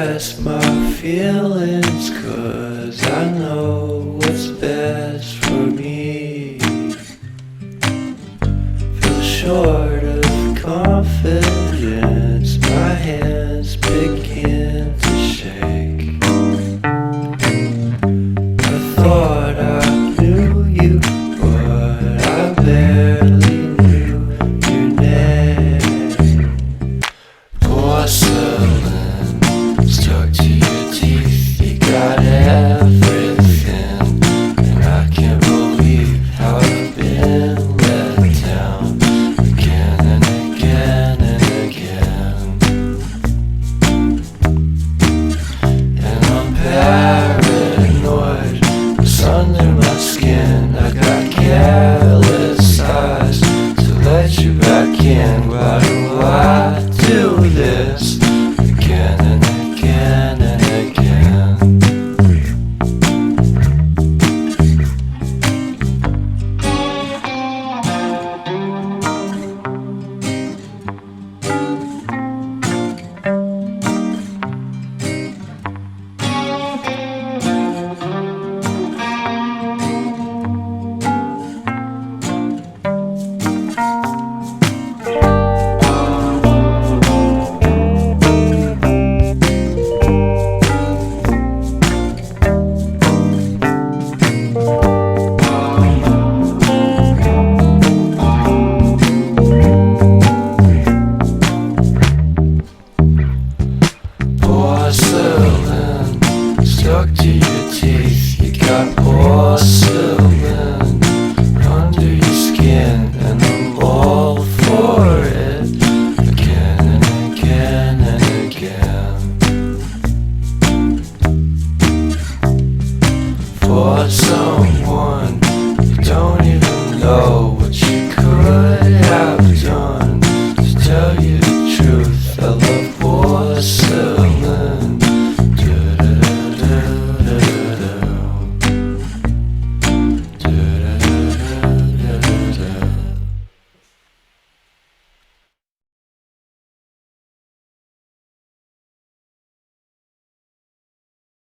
express my feelings, 'cause I know what's best for me. Feel short of confidence, my hands begin to shake. I thought I knew you, but I barely knew your name. Porcelain stuck to your teeth, you got everything, and I can't believe how I've been let down again and again and again. And I'm paranoid, it's under my skin. I got careless eyes to let you back in. Why do I do this again and again and again? Porcelain stuck to your teeth, you got porcelain.